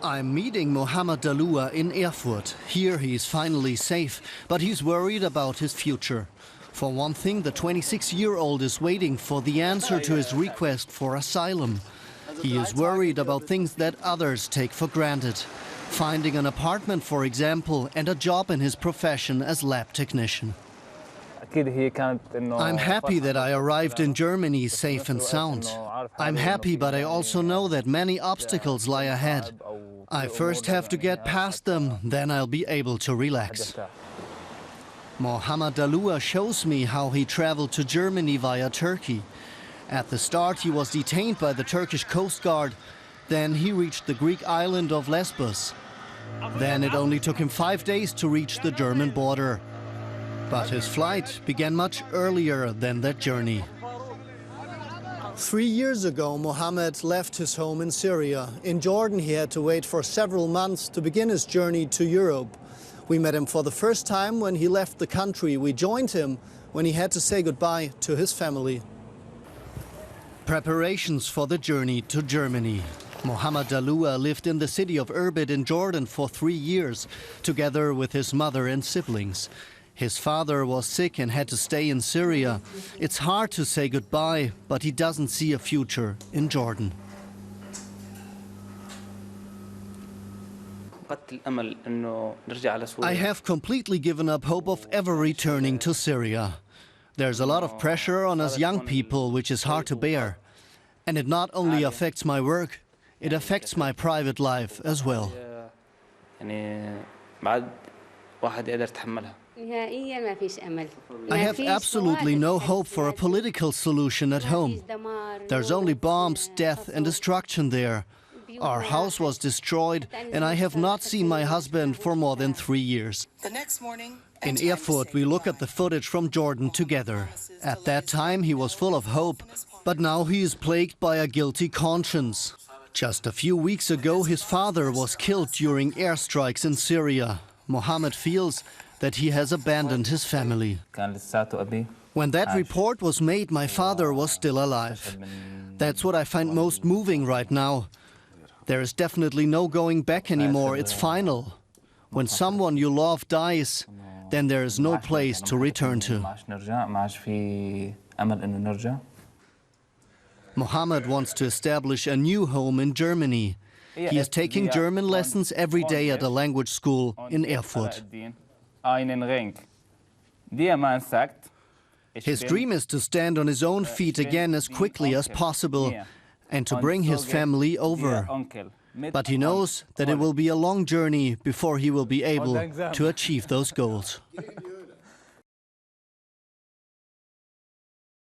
I'm meeting Mohammad Dalloua in Erfurt. Here he's finally safe, but he's worried about his future. For one thing, the 26-year-old is waiting for the answer to his request for asylum. He is worried about things that others take for granted. Finding an apartment, for example, and a job in his profession as lab technician. I'm happy that I arrived in Germany safe and sound. I'm happy, but I also know that many obstacles lie ahead. I first have to get past them, then I'll be able to relax. Mohammad Dalloua shows me how he traveled to Germany via Turkey. At the start, he was detained by the Turkish Coast Guard. Then he reached the Greek island of Lesbos. Then it only took him 5 days to reach the German border. But his flight began much earlier than that journey. 3 years ago, Mohammed left his home in Syria. In Jordan, he had to wait for several months to begin his journey to Europe. We met him for the first time when he left the country. We joined him when he had to say goodbye to his family. Preparations for the journey to Germany. Mohammad Dalloua lived in the city of Erfurt in Jordan for 3 years, together with his mother and siblings. His father was sick and had to stay in Syria. It's hard to say goodbye, but he doesn't see a future in Jordan. I have completely given up hope of ever returning to Syria. There's a lot of pressure on us young people, which is hard to bear. And it not only affects my work, it affects my private life as well. I have absolutely no hope for a political solution at home. There's only bombs, death and destruction there. Our house was destroyed and I have not seen my husband for more than 3 years. The next morning, in Erfurt, we look at the footage from Jordan together. At that time, he was full of hope, but now he is plagued by a guilty conscience. Just a few weeks ago, his father was killed during airstrikes in Syria. Mohammed feels that he has abandoned his family. When that report was made, my father was still alive. That's what I find most moving right now. There is definitely no going back anymore, it's final. When someone you love dies, then there is no place to return to. Mohammed wants to establish a new home in Germany. He is taking German lessons every day at a language school in Erfurt. His dream is to stand on his own feet again as quickly as possible and to bring his family over. But he knows that it will be a long journey before he will be able to achieve those goals.